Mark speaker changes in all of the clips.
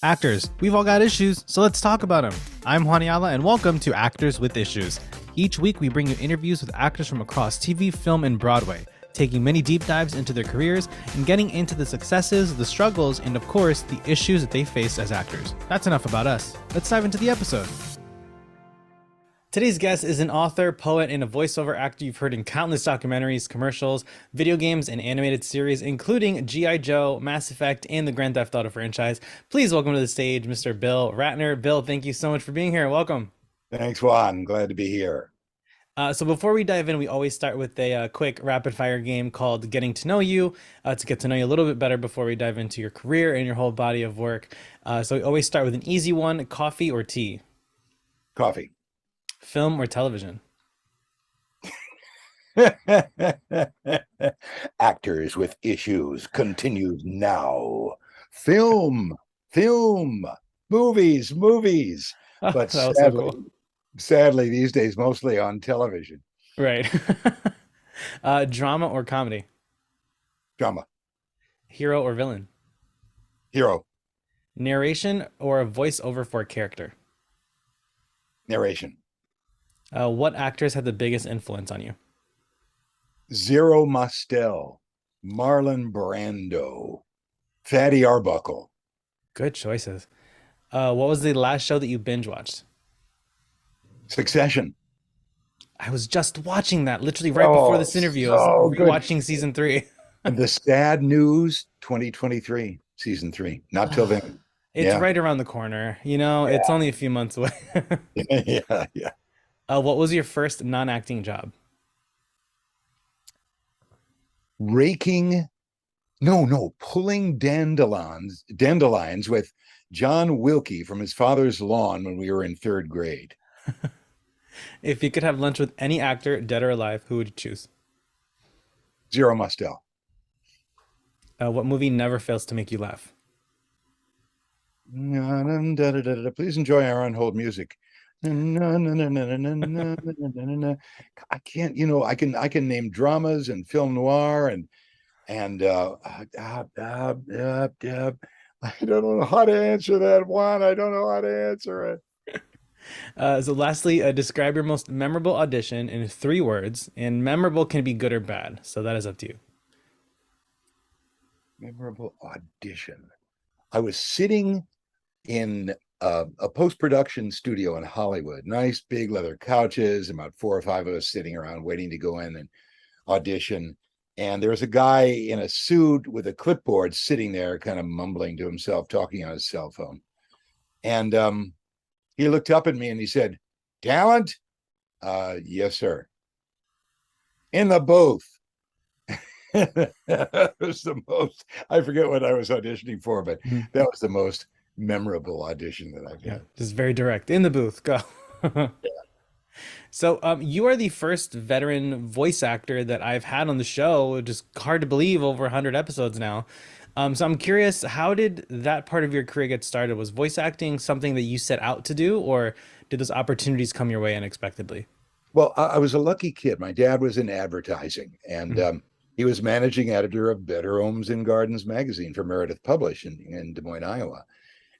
Speaker 1: Actors, we've all got issues, so let's talk about them. I'm Juan Ayala, and welcome to Actors with Issues. Each week, we bring you interviews with actors from across TV, film, and Broadway, taking many deep dives into their careers and getting into the successes, the struggles, and of course, the issues that they face as actors. That's enough about us. Let's dive into the episode. Today's guest is an author, poet, and a voiceover actor you've heard in countless documentaries, commercials, video games, and animated series, including G.I Joe, Mass Effect, and the Grand Theft Auto franchise. Please welcome to the stage, Mr. Bill Ratner. Bill, thank you so much for being here. Welcome.
Speaker 2: Thanks, Juan. Glad to be here.
Speaker 1: So before we dive in, we always start with a quick rapid fire game called Getting to Know You, to get to know you a little bit better before we dive into your career and your whole body of work. So we always start with an easy one: coffee or tea?
Speaker 2: Coffee.
Speaker 1: Film or television?
Speaker 2: Actors with Issues continues now. Film, movies. But
Speaker 1: That was so cool.
Speaker 2: sadly, these days, mostly on television.
Speaker 1: Right. Drama or comedy?
Speaker 2: Drama.
Speaker 1: Hero or villain?
Speaker 2: Hero.
Speaker 1: Narration or a voiceover for a character?
Speaker 2: Narration.
Speaker 1: What actors had the biggest influence on you?
Speaker 2: Zero Mostel. Marlon Brando. Fatty Arbuckle.
Speaker 1: Good choices. What was the last show that you binge watched?
Speaker 2: Succession.
Speaker 1: I was just watching that literally right before
Speaker 2: Oh,
Speaker 1: this interview. I was
Speaker 2: so good.
Speaker 1: rewatching season three.
Speaker 2: And the sad news, 2023, season 3. Not till then.
Speaker 1: It's
Speaker 2: Yeah.
Speaker 1: right around the corner. You know, it's only a few months away.
Speaker 2: Yeah.
Speaker 1: What was your first non-acting job?
Speaker 2: Raking, no, pulling dandelions with John Wilkie from his father's lawn when we were in 3rd grade.
Speaker 1: If you could have lunch with any actor, dead or alive, who would you choose?
Speaker 2: Zero Mostel.
Speaker 1: What movie never fails to make you laugh?
Speaker 2: Please enjoy our on hold music. I can't, I can name dramas and film noir and I don't know how to answer that one. I don't know how to answer it.
Speaker 1: So lastly, describe your most memorable audition in 3 words, and memorable can be good or bad. So that is up to you.
Speaker 2: Memorable audition. I was sitting in a post-production studio in Hollywood. Nice big leather couches, about 4 or 5 of us sitting around waiting to go in and audition. And there was a guy in a suit with a clipboard sitting there, kind of mumbling to himself, talking on his cell phone. And he looked up at me and he said, "Talent?" Yes, sir. In the booth. That was the most, I forget what I was auditioning for, but that was the most memorable audition that I've
Speaker 1: Yeah,
Speaker 2: had.
Speaker 1: just very direct. In the booth, go. So, you are the first veteran voice actor that I've had on the show. Just hard to believe, over 100 episodes now. So I'm curious, how did that part of your career get started? Was voice acting something that you set out to do, or did those opportunities come your way unexpectedly?
Speaker 2: Well, I was a lucky kid. My dad was in advertising, and
Speaker 1: Mhm.
Speaker 2: he was managing editor of Better Homes and Gardens magazine for Meredith Publish in Des Moines, Iowa.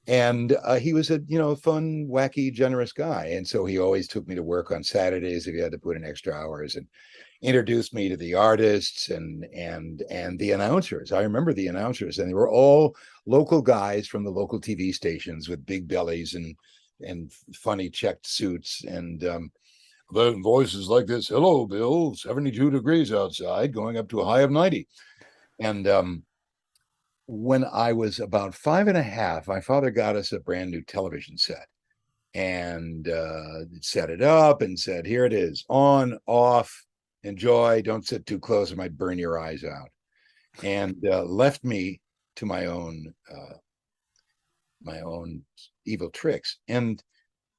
Speaker 2: And he was a fun, wacky, generous guy, and so he always took me to work on Saturdays if he had to put in extra hours, and introduced me to the artists and the announcers. I remember the announcers, and they were all local guys from the local TV stations with big bellies and funny checked suits and voices like this. "Hello, Bill. 72 degrees outside, going up to a high of 90." And when I was about 5 and a half, my father got us a brand new television set and set it up and said, "Here it is, on, off, enjoy, don't sit too close, it might burn your eyes out." And left me to my own evil tricks. And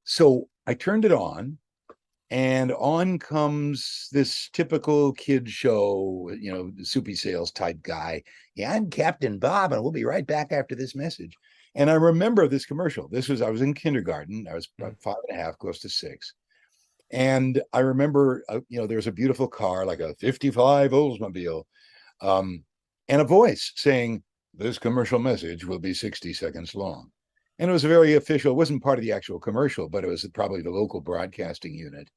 Speaker 2: so I turned it on comes this typical kid show, soupy sales type guy. "Yeah, I'm Captain Bob, and we'll be right back after this message." And I remember this commercial. I was in kindergarten. I was about 5 and a half, close to 6. And I remember, there was a beautiful car, like a 55 Oldsmobile, and a voice saying, "This commercial message will be 60 seconds long." And it was a very official, it wasn't part of the actual commercial, but it was probably the local broadcasting unit.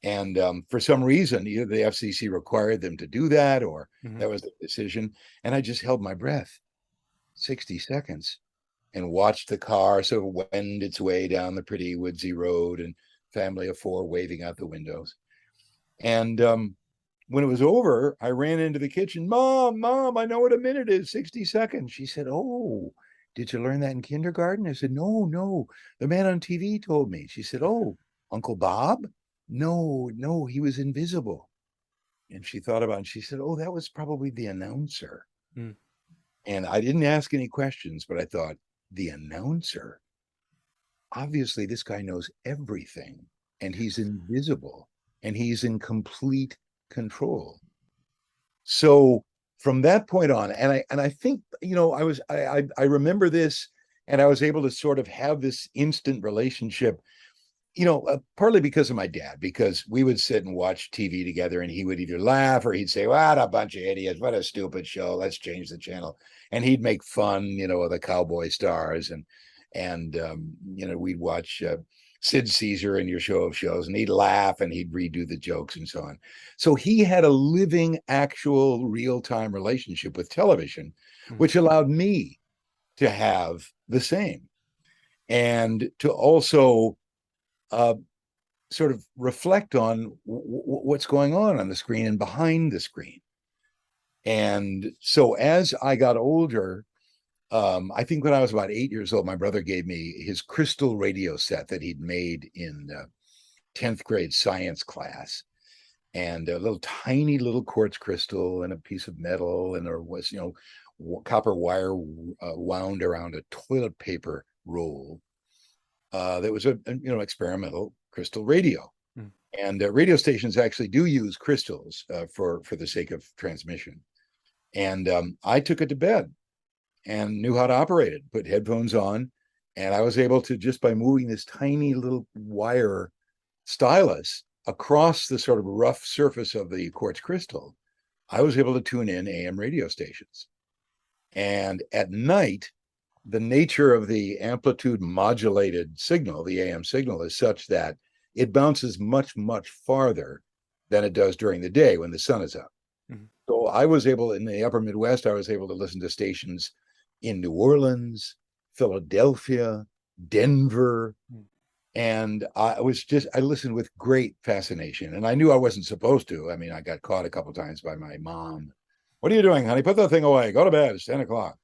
Speaker 2: And for some reason, either the FCC required them to do that or
Speaker 1: Hmm.
Speaker 2: that was the decision. And I just held my breath 60 seconds and watched the car sort of wend its way down the pretty woodsy road and family of four waving out the windows. And when it was over, I ran into the kitchen. Mom, I know what a minute is, 60 seconds. She said, Oh, did you learn that in kindergarten? I said, No. The man on TV told me. She said, Oh, Uncle Bob? No, he was invisible. And she thought about it and she said, Oh, that was probably the announcer.
Speaker 1: Mm.
Speaker 2: And I didn't ask any questions, but I thought, the announcer? Obviously, this guy knows everything and he's invisible and he's in complete control. So from that point on, and I think, I remember this, and I was able to sort of have this instant relationship, partly because of my dad, because we would sit and watch TV together and he would either laugh or he'd say, what a bunch of idiots, what a stupid show, let's change the channel. And he'd make fun, of the cowboy stars, and we'd watch Sid Caesar and Your Show of Shows, and he'd laugh and he'd redo the jokes and so on. So he had a living, actual, real-time relationship with television,
Speaker 1: Mm.
Speaker 2: which allowed me to have the same and to also uh, sort of reflect on what's going on the screen and behind the screen. And so as I got older, I think when I was about 8 years old, my brother gave me his crystal radio set that he'd made in 10th grade science class. And a little tiny little quartz crystal and a piece of metal, and there was, copper wire wound around a toilet paper roll. That was a experimental crystal radio.
Speaker 1: Mm.
Speaker 2: And radio stations actually do use crystals for the sake of transmission. And I took it to bed and knew how to operate it, put headphones on, and I was able to, just by moving this tiny little wire stylus across the sort of rough surface of the quartz crystal, I was able to tune in AM radio stations. And at night, the nature of the amplitude modulated signal, the AM signal, is such that it bounces much, much farther than it does during the day when the sun is up.
Speaker 1: Mm-hmm.
Speaker 2: So I was able, in the upper Midwest, I was able to listen to stations in New Orleans, Philadelphia, Denver.
Speaker 1: Mm.
Speaker 2: And I listened with great fascination. And I knew I wasn't supposed to. I mean, I got caught a couple of times by my mom. What are you doing, honey? Put that thing away. Go to bed. It's 10 o'clock.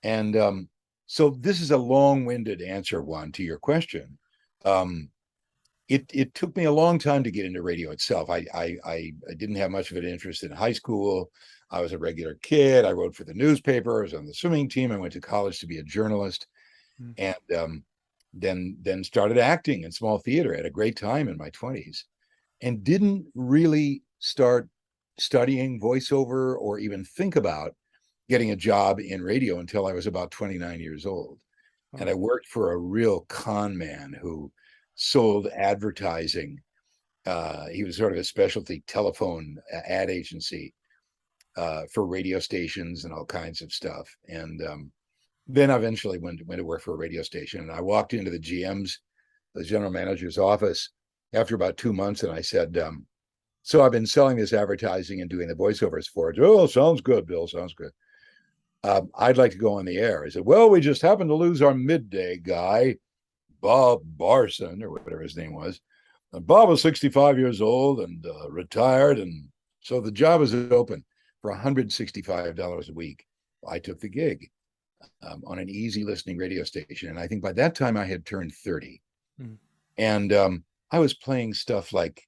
Speaker 2: And so this is a long-winded answer, Juan, to your question. It took me a long time to get into radio itself. I didn't have much of an interest in high school. I was a regular kid. I wrote for the newspaper. I was on the swimming team. I went to college to be a journalist,
Speaker 1: Mm.
Speaker 2: and then started acting in small theater at a great time in my 20s, and didn't really start studying voiceover or even think about getting a job in radio until I was about 29 years old.
Speaker 1: Oh.
Speaker 2: And I worked for a real con man who sold advertising. He was sort of a specialty telephone ad agency for radio stations and all kinds of stuff. And then I eventually went to work for a radio station. And I walked into the the general manager's office after about 2 months, and I said, so I've been selling this advertising and doing the voiceovers for it. Oh, sounds good, Bill. Sounds good. I'd like to go on the air. I said, well, we just happened to lose our midday guy, Bob Barson, or whatever his name was. And Bob was 65 years old and retired. And so the job was open for $165 a week. I took the gig on an easy listening radio station. And I think by that time I had turned 30.
Speaker 1: Mm.
Speaker 2: And I was playing stuff like,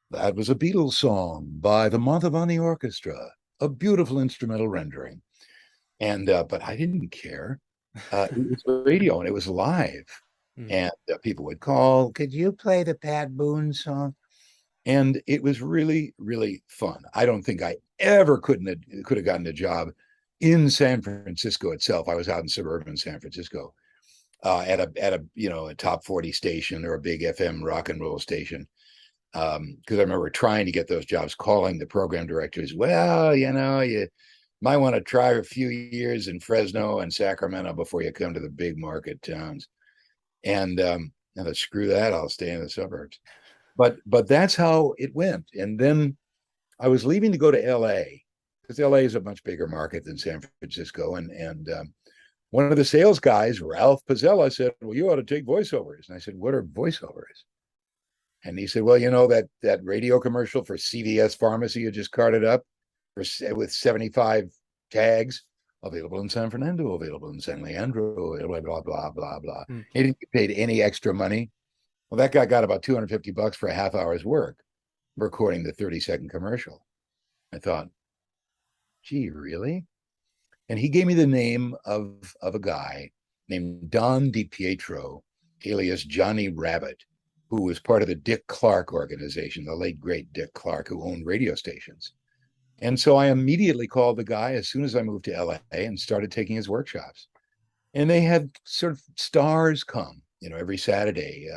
Speaker 2: that was a Beatles song by the Mantovani Orchestra, a beautiful instrumental rendering. And but I didn't care. It was radio and it was live.
Speaker 1: Mm.
Speaker 2: And people would call, could you play the Pat Boone song? And it was really, really fun. I don't think I ever could have gotten a job in San Francisco itself. I was out in suburban San Francisco at a top 40 station or a big FM rock and roll station. Because I remember trying to get those jobs, calling the program directors. Well, might want to try a few years in Fresno and Sacramento before you come to the big market towns. And screw that, I'll stay in the suburbs. But that's how it went. And then I was leaving to go to LA because LA is a much bigger market than San Francisco. And one of the sales guys, Ralph Pizzella, said, "Well, you ought to take voiceovers." And I said, "What are voiceovers?" And he said, "Well, you know that radio commercial for CVS Pharmacy you just carted up with 75 tags, available in San Fernando, available in San Leandro, blah blah blah blah blah."
Speaker 1: Mm.
Speaker 2: He didn't get paid any extra money. Well, that guy got about $250 for a half hour's work recording the 30-second commercial. I thought, gee, really? And he gave me the name of a guy named Don DiPietro, alias Johnny Rabbit, who was part of the Dick Clark organization, the late great Dick Clark, who owned radio stations. And so I immediately called the guy as soon as I moved to LA and started taking his workshops. And they had sort of stars come, every Saturday.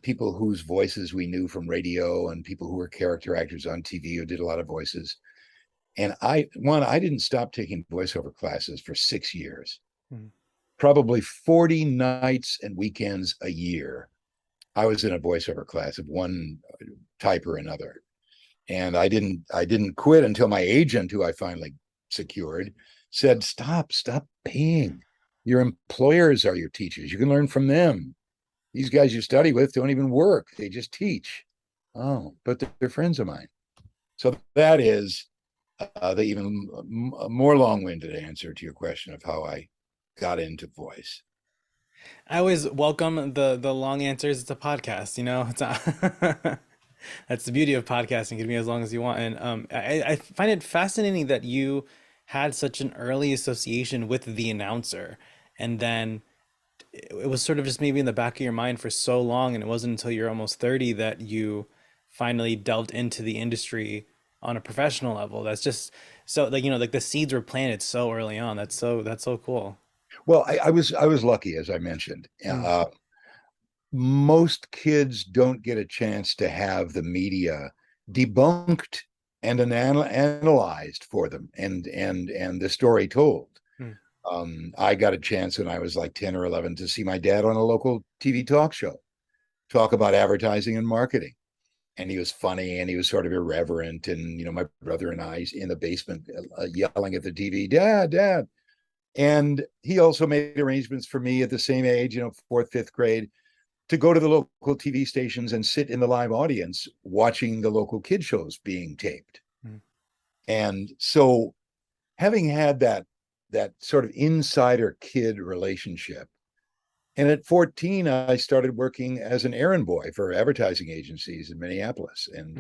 Speaker 2: People whose voices we knew from radio and people who were character actors on TV who did a lot of voices. And I didn't stop taking voiceover classes for 6 years, probably 40 nights and weekends a year. I was in a voiceover class of one type or another. And I didn't quit until my agent, who I finally secured, said, stop paying. Your employers are your teachers. You can learn from them. These guys you study with don't even work. They just teach. Oh, but they're friends of mine. So that is the even more long-winded answer to your question of how I got into voice.
Speaker 1: I always welcome the long answers. It's a podcast, It's not, that's the beauty of podcasting. It can be as long as you want. And I find it fascinating that you had such an early association with the announcer, and then it was sort of just maybe in the back of your mind for so long, and it wasn't until you're almost 30 that you finally delved into the industry on a professional level. That's just so like like the seeds were planted so early on. That's so cool.
Speaker 2: Well, I was lucky, as I mentioned.
Speaker 1: Mm,
Speaker 2: Most kids don't get a chance to have the media debunked and analyzed for them and the story told.
Speaker 1: mm,
Speaker 2: I got a chance when I was like 10 or 11 to see my dad on a local TV talk show talk about advertising and marketing. And he was funny and he was sort of irreverent. And, my brother and I in the basement yelling at the TV, Dad, Dad. And he also made arrangements for me at the same age, fourth, fifth grade, to go to the local TV stations and sit in the live audience watching the local kid shows being taped.
Speaker 1: mm.
Speaker 2: And so having had that sort of insider kid relationship. And at 14, I started working as an errand boy for advertising agencies in Minneapolis. And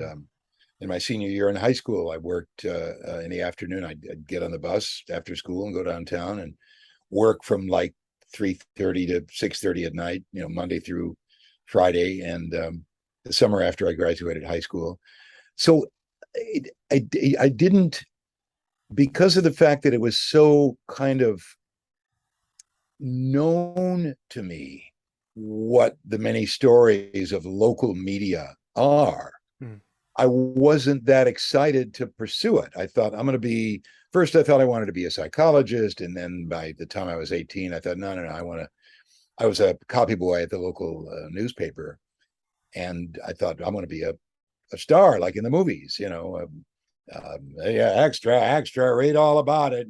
Speaker 2: in my senior year in high school, I worked in the afternoon. I'd get on the bus after school and go downtown and work from like 3:30 to 6:30 at night, Monday through Friday, and the summer after I graduated high school. So I didn't, because of the fact that it was so kind of known to me what the many stories of local media are.
Speaker 1: Mm.
Speaker 2: I wasn't that excited to pursue it. I thought I thought I wanted to be a psychologist. And then by the time I was 18, I thought, no, I was a copy boy at the local newspaper. And I thought, I want to be a star like in the movies, yeah, extra, read all about it.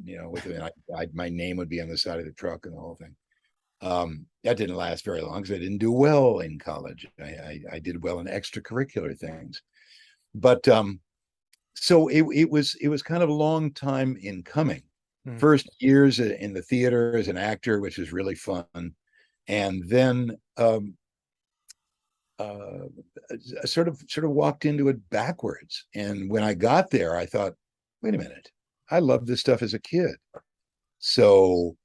Speaker 2: My name would be on the side of the truck and the whole thing. That didn't last very long because I didn't do well in college. I did well in extracurricular things, but so it was kind of a long time in coming.
Speaker 1: Mm.
Speaker 2: First years in the theater as an actor, which was really fun, and then sort of walked into it backwards. And when I got there, I thought, wait a minute, I loved this stuff as a kid. So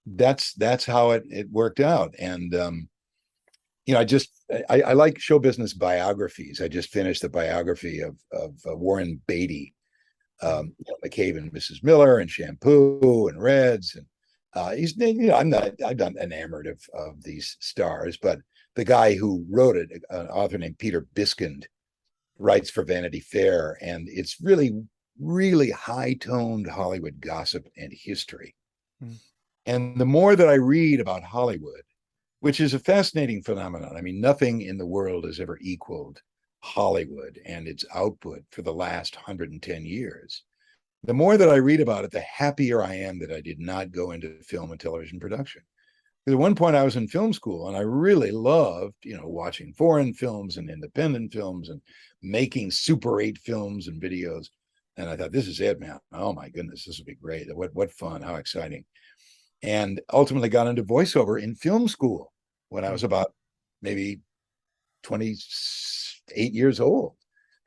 Speaker 2: that's how it worked out. And I like show business biographies. I just finished the biography of Warren Beatty, McCabe and Mrs. Miller, and Shampoo and Reds, and I'm not enamored of these stars, but the guy who wrote it, an author named Peter Biskind, writes for Vanity Fair, and it's really really high-toned Hollywood gossip and history.
Speaker 1: Mm.
Speaker 2: And the more that I read about Hollywood, which is a fascinating phenomenon. I mean, nothing in the world has ever equaled Hollywood and its output for the last 110 years. The more that I read about it, the happier I am that I did not go into film and television production. Because at one point I was in film school and I really loved, watching foreign films and independent films and making Super 8 films and videos. And I thought, this is it, man. Oh my goodness, this will be great. What fun, how exciting. And ultimately got into voiceover in film school when I was about maybe 28 years old.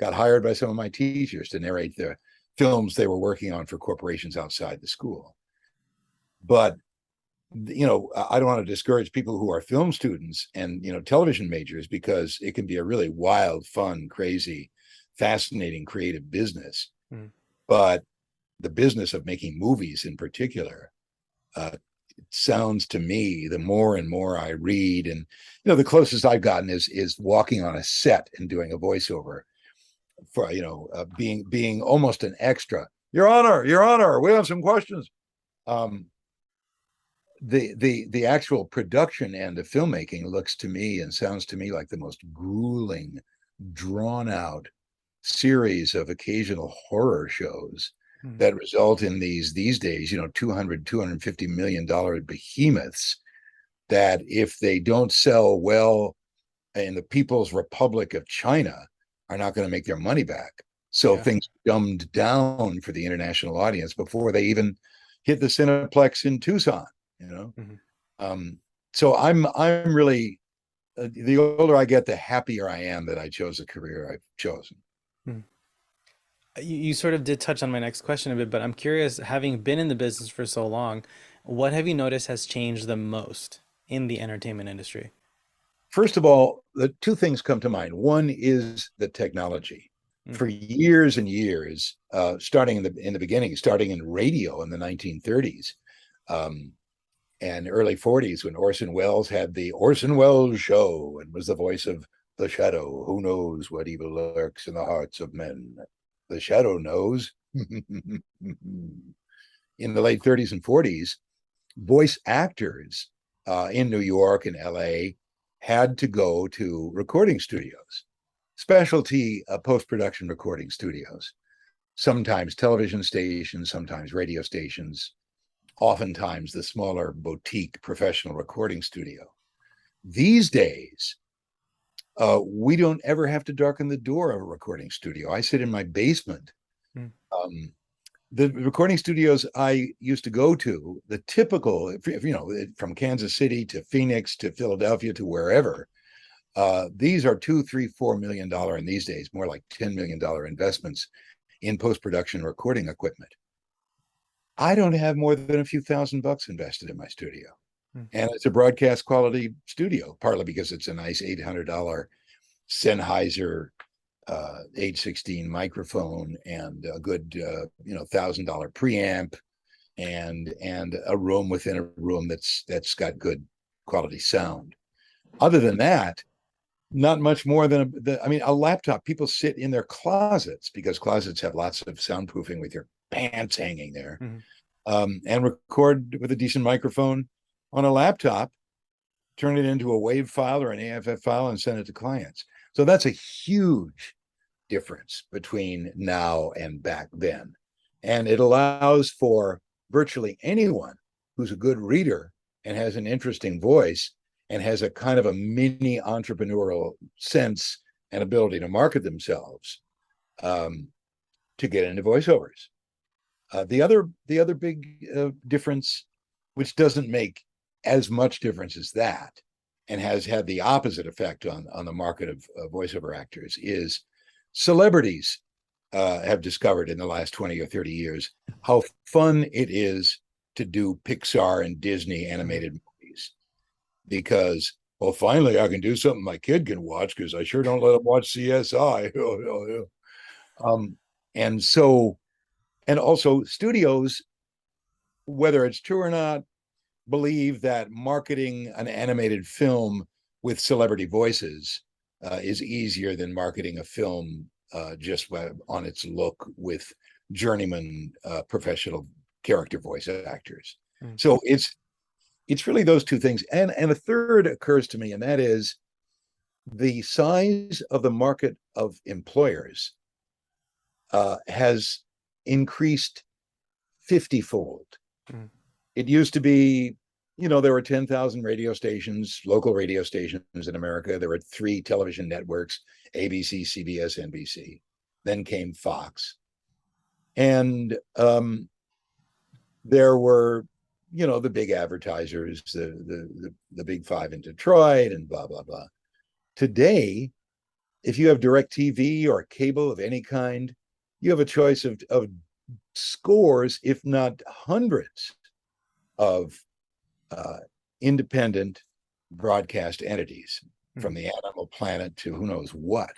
Speaker 2: Got hired by some of my teachers to narrate the films they were working on for corporations outside the school. But I don't want to discourage people who are film students and television majors, because it can be a really wild, fun, crazy, fascinating, creative business.
Speaker 1: Mm.
Speaker 2: But the business of making movies in particular, it sounds to me, the more and more I read, and the closest I've gotten is walking on a set and doing a voiceover for being almost an extra. Your Honor, we have some questions. The actual production end of filmmaking looks to me and sounds to me like the most grueling, drawn out series of occasional horror shows that result in these days, 250 million dollar behemoths that, if they don't sell well in the People's Republic of China, are not going to make their money back. So
Speaker 1: Yeah.
Speaker 2: things dumbed down for the international audience before they even hit the Cineplex in Tucson, you know. So I'm really, the older I get, the happier I am that I chose the career I've chosen.
Speaker 1: Mm. You sort of did touch on my next question a bit, but I'm curious, having been in the business for so long, what have you noticed has changed the most in the entertainment industry?
Speaker 2: First of all, the two things come to mind. One is the technology.
Speaker 1: Mm.
Speaker 2: For years and years, starting in the beginning, starting in radio in the 1930s, um, and early 40s, when Orson Welles had the Orson Welles Show and was the voice of the Shadow. Who knows what evil lurks in the hearts of men? The Shadow knows. In the late 30s and 40s, voice actors in New York and LA had to go to recording studios, specialty post-production recording studios, sometimes television stations, sometimes radio stations, oftentimes the smaller boutique professional recording studio. These days, we don't ever have to darken the door of a recording studio. I sit in my basement.
Speaker 1: Mm.
Speaker 2: The recording studios I used to go to, the typical, from Kansas City to Phoenix to Philadelphia to wherever, these are $2, $3, $4 million, and these days more like $10 million investments in post-production recording equipment. I don't have more than a few $1,000 invested in my studio.
Speaker 1: Mm.
Speaker 2: And it's a broadcast quality studio, partly because it's a nice $800 Sennheiser H16 microphone and a good $1,000 preamp and a room within a room that's got good quality sound. Other than that, not much more than a laptop. People sit in their closets, because closets have lots of soundproofing with your pants hanging there,
Speaker 1: Mhm.
Speaker 2: and record with a decent microphone on a laptop, turn it into a WAV file or an AFF file, and send it to clients. So that's a huge difference between now and back then. And it allows for virtually anyone who's a good reader and has an interesting voice and has a kind of a mini entrepreneurial sense and ability to market themselves, to get into voiceovers. The other big difference, which doesn't make as much difference as that, and has had the opposite effect on the market of voiceover actors, is celebrities have discovered in the last 20 or 30 years how fun it is to do Pixar and Disney animated movies, because, well, finally I can do something my kid can watch, because I sure don't let him watch CSI. um, and so, and also studios, whether it's true or not, believe that marketing an animated film with celebrity voices is easier than marketing a film just on its look with journeyman professional character voice actors.
Speaker 1: Mm.
Speaker 2: So it's really those two things. And a third occurs to me, and that is the size of the market of employers has increased 50-fold.
Speaker 1: Mm.
Speaker 2: It used to be, there were 10,000 radio stations, local radio stations in America. There were 3 television networks, ABC, CBS, NBC. Then came Fox. And there were, the big advertisers, the big 5 in Detroit and blah, blah, blah. Today, if you have direct TV or cable of any kind, you have a choice of scores, if not hundreds, of independent broadcast entities, from the Animal Planet to who knows what.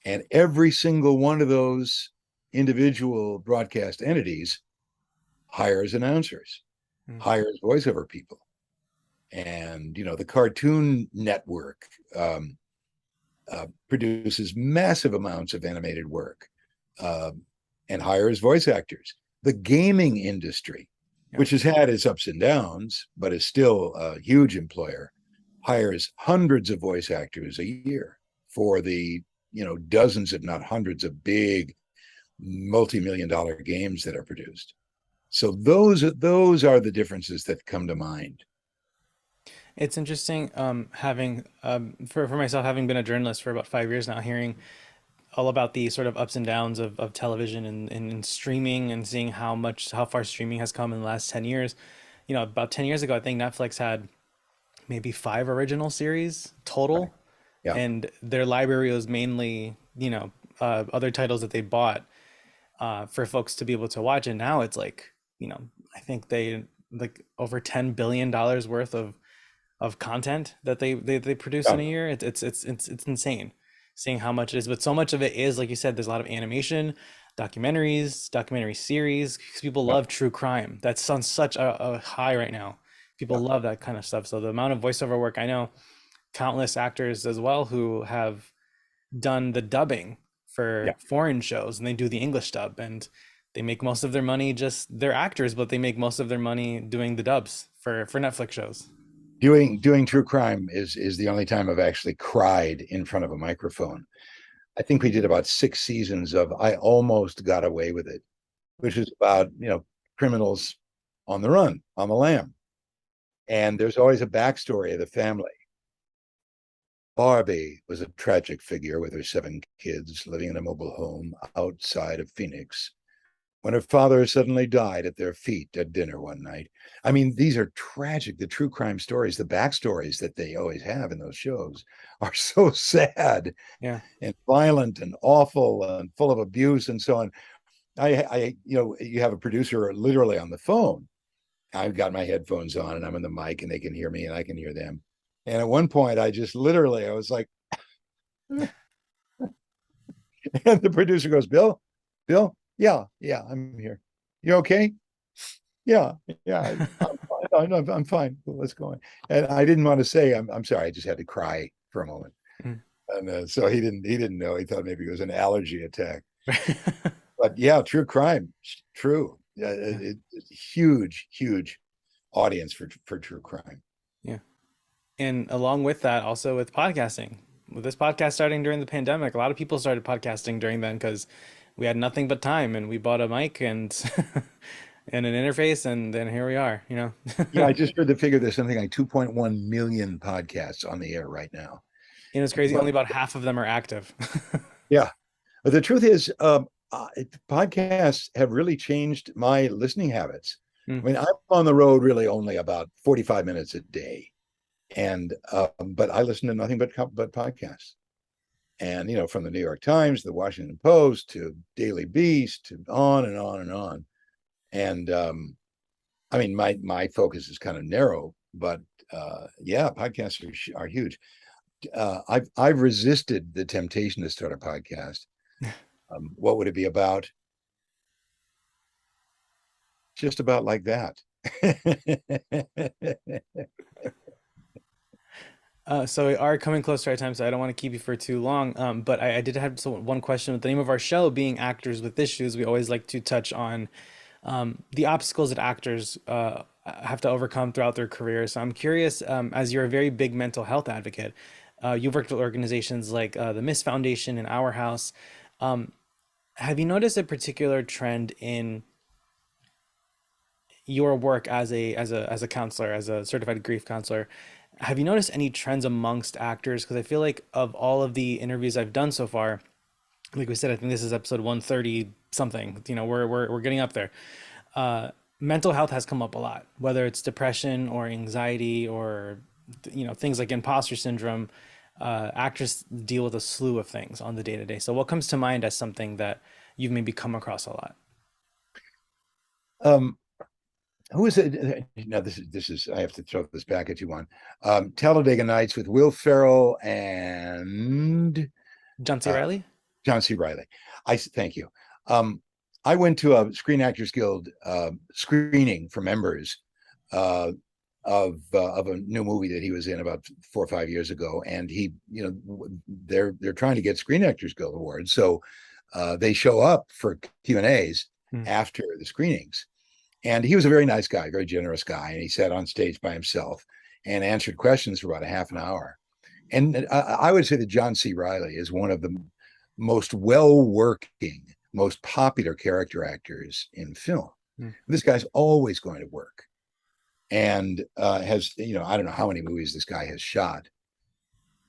Speaker 2: And every single one of those individual broadcast entities hires announcers, hires voiceover people. And, the Cartoon Network produces massive amounts of animated work and hires voice actors. The gaming industry, which has had its ups and downs, but is still a huge employer, hires hundreds of voice actors a year for the, dozens, if not hundreds, of big multi-million-dollar games that are produced. So those are the differences that come to mind.
Speaker 1: It's interesting, having for myself, having been a journalist for about 5 years now, hearing all about the sort of ups and downs of television and streaming, and seeing how far streaming has come in the last 10 years. About 10 years ago, I think Netflix had maybe 5 original series
Speaker 2: Right.
Speaker 1: total,
Speaker 2: Yeah.
Speaker 1: and their library was mainly, other titles that they bought for folks to be able to watch. And now it's like, I think they like over $10 billion worth of content that they produce in
Speaker 2: Yeah.
Speaker 1: a year. It's insane seeing how much it is. But so much of it is, like you said, there's a lot of animation, documentaries, documentary series, because people
Speaker 2: Yeah.
Speaker 1: love true crime. That's on such a high right now. People
Speaker 2: Yeah.
Speaker 1: love that kind of stuff. So the amount of voiceover work, I know countless actors as well who have done the dubbing
Speaker 2: Yeah.
Speaker 1: for foreign shows, and they do the English dub, and they make most of their money, just they're actors, but they make most of their money doing the dubs for Netflix shows.
Speaker 2: Doing true crime is the only time I've actually cried in front of a microphone. I think we did about 6 seasons of I Almost Got Away with It, which is about, criminals on the run, on the lam. And there's always a backstory of the family. Barbie was a tragic figure with her 7 kids living in a mobile home outside of Phoenix when her father suddenly died at their feet at dinner one night. I mean, these are tragic. The true crime stories, the backstories that they always have in those shows are so sad
Speaker 1: Yeah.
Speaker 2: and violent and awful and full of abuse and so on. You have a producer literally on the phone. I've got my headphones on and I'm on the mic and they can hear me and I can hear them. And at one point, I was like, and the producer goes, Bill, yeah, I'm here. You okay? Yeah, yeah, I'm fine. Let's go on. And I didn't want to say, I'm sorry. I just had to cry for a moment.
Speaker 1: Mm.
Speaker 2: And so he didn't know. He thought maybe it was an allergy attack. But yeah, true crime, true. Yeah,
Speaker 1: Yeah.
Speaker 2: it's huge, huge audience for true crime.
Speaker 1: Yeah. And along with that, also with podcasting, with this podcast starting during the pandemic, a lot of people started podcasting during then because we had nothing but time, and we bought a mic and and an interface, and then here we are,
Speaker 2: Yeah, I just heard the figure. There's something like 2.1 million podcasts on the air right now.
Speaker 1: It's crazy.
Speaker 2: But
Speaker 1: Only about half of them are active.
Speaker 2: yeah, but the truth is, podcasts have really changed my listening habits. I
Speaker 1: Mm.
Speaker 2: mean, I'm on the road really only about 45 minutes a day, and but I listen to nothing but podcasts. And from the New York Times, the Washington Post, to Daily Beast, to on and on and on. And I mean, my focus is kind of narrow, but yeah, podcasts are huge. I've resisted the temptation to start a podcast. What would it be about? Just about like that.
Speaker 1: So we are coming close to our time, so I don't want to keep you for too long. But I did have one question. With the name of our show being Actors with Issues, we always like to touch on the obstacles that actors have to overcome throughout their career. So I'm curious, as you're a very big mental health advocate, you've worked with organizations like the Miss Foundation and Our House. Have you noticed a particular trend in your work as a counselor, as a certified grief counselor? Have you noticed any trends amongst actors? Because I feel like of all of the interviews I've done so far, like we said, I think this is episode 130 something. You know, we're getting up there. Uh, Mental health has come up a lot, whether it's depression or anxiety or things like imposter syndrome. Actors deal with a slew of things on the day to day. So, what comes to mind as something that you've maybe come across a lot?
Speaker 2: Um, who is it? No, this is. I have to throw this back at you one. Talladega Nights with Will Ferrell and
Speaker 1: John C.
Speaker 2: uh,
Speaker 1: Riley?
Speaker 2: John C. Riley. Thank you. Um, I went to a Screen Actors Guild screening for members uh, of a new movie that he was in about 4 or 5 years ago, and he, they're trying to get Screen Actors Guild awards, so they show up for Q&As
Speaker 1: Hmm.
Speaker 2: after the screenings. And he was a very nice guy, very generous guy, and he sat on stage by himself and answered questions for about a half an hour. And I would say that John C. Riley is one of the most well-working, most popular character actors in film.
Speaker 1: Hmm.
Speaker 2: This guy's always going to work, and has, I don't know how many movies this guy has shot.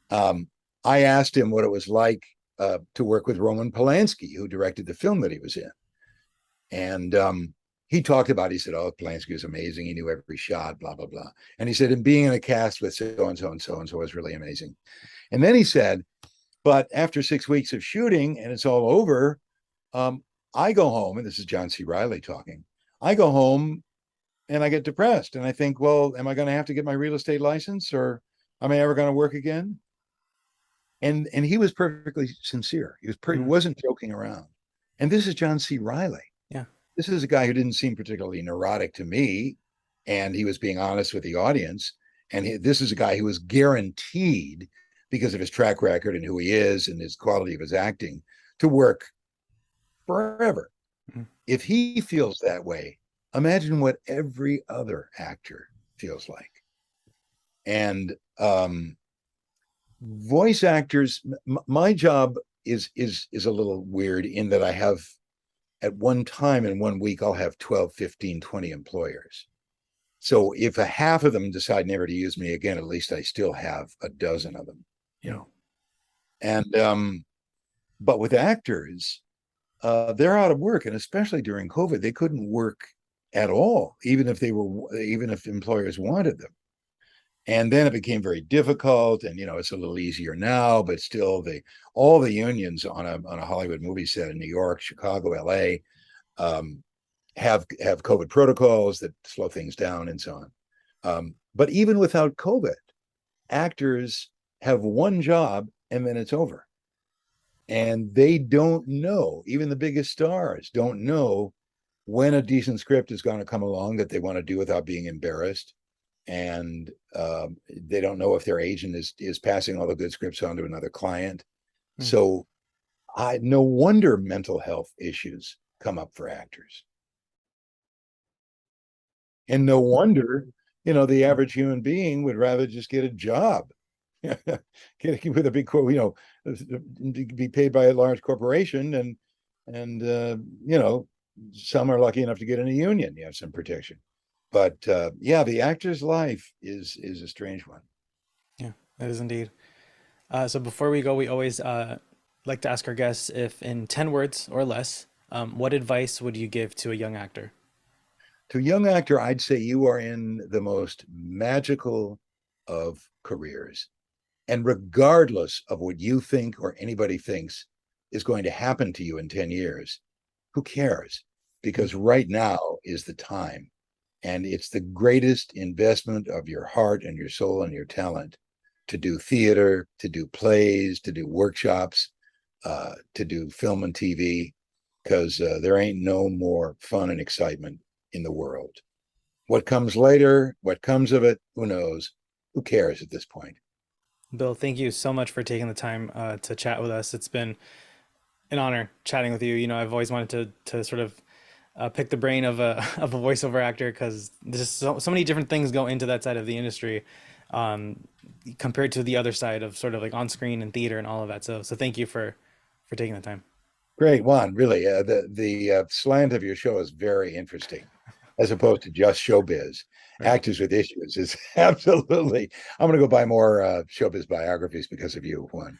Speaker 2: Um, I asked him what it was like to work with Roman Polanski, who directed the film that he was in, and he talked about. He said, "Oh, Polanski was amazing. He knew every shot, blah blah blah." And he said, "And being in a cast with so and so and so and so was really amazing." And then he said, "But after 6 weeks of shooting and it's all over, um, I go home, and this is John C. Riley talking. I go home and I get depressed, and I think, well, am I going to have to get my real estate license, or am I ever going to work again?" And he was perfectly sincere. He
Speaker 1: Hmm.
Speaker 2: wasn't joking around. And this is John C. Riley.
Speaker 1: Yeah.
Speaker 2: This is a guy who didn't seem particularly neurotic to me, and he was being honest with the audience. And this is a guy who was guaranteed, because of his track record and who he is and his quality of his acting, to work forever.
Speaker 1: Hmm.
Speaker 2: If he feels that way, imagine what every other actor feels like. And voice actors, my job is a little weird in that I have, at one time in 1 week, I'll have 12, 15, 20 employers. So if a half of them decide never to use me again, at least I still have a dozen of them, you
Speaker 1: Hmm.
Speaker 2: know. And but with actors, they're out of work, and especially during COVID, they couldn't work at all, even if employers wanted them. And then it became very difficult, and it's a little easier now, but still, all the unions on a Hollywood movie set in New York, Chicago, LA, um, have COVID protocols that slow things down and so on. But even without COVID, actors have one job and then it's over. And they don't know, even the biggest stars don't know when a decent script is going to come along that they want to do without being embarrassed. And they don't know if their agent is passing all the good scripts on to another client.
Speaker 1: Hmm.
Speaker 2: So no wonder mental health issues come up for actors. And no wonder, the average human being would rather just get a job, get with a big, be paid by a large corporation, and some are lucky enough to get in a union. You have some protection, but yeah, the actor's life is a strange one.
Speaker 1: Yeah, that is indeed. So before we go, we always like to ask our guests if, in 10 words or less, what advice would you give to a young actor?
Speaker 2: To a young actor, I'd say you are in the most magical of careers. And regardless of what you think or anybody thinks is going to happen to you in 10 years, who cares?
Speaker 1: Mm.
Speaker 2: Because right now is the time. And it's the greatest investment of your heart and your soul and your talent to do theater, to do plays, to do workshops, to do film and TV, because there ain't no more fun and excitement in the world. What comes later, what comes of it, who knows? Who cares at this point?
Speaker 1: Bill, thank you so much for taking the time to chat with us. It's been an honor chatting with you. I've always wanted to sort of pick the brain of a of a voiceover actor because there's so many different things go into that side of the industry, um, compared to the other side of sort of like on screen and theater and all of that. So thank you for taking the time.
Speaker 2: Great, Juan. Really, the slant of your show is very interesting, as opposed to just showbiz.
Speaker 1: Right.
Speaker 2: Actors with issues is absolutely. I'm going to go buy more showbiz biographies because of you, Juan.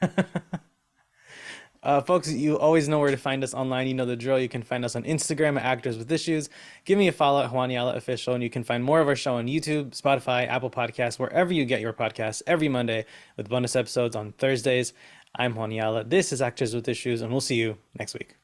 Speaker 1: Folks, you always know where to find us online. You know the drill. You can find us on Instagram at Actors with Issues. Give me a follow at Juaniala Official, and you can find more of our show on YouTube, Spotify, Apple Podcasts, wherever you get your podcasts every Monday with bonus episodes on Thursdays. I'm Juaniala. This is Actors with Issues, and we'll see you next week.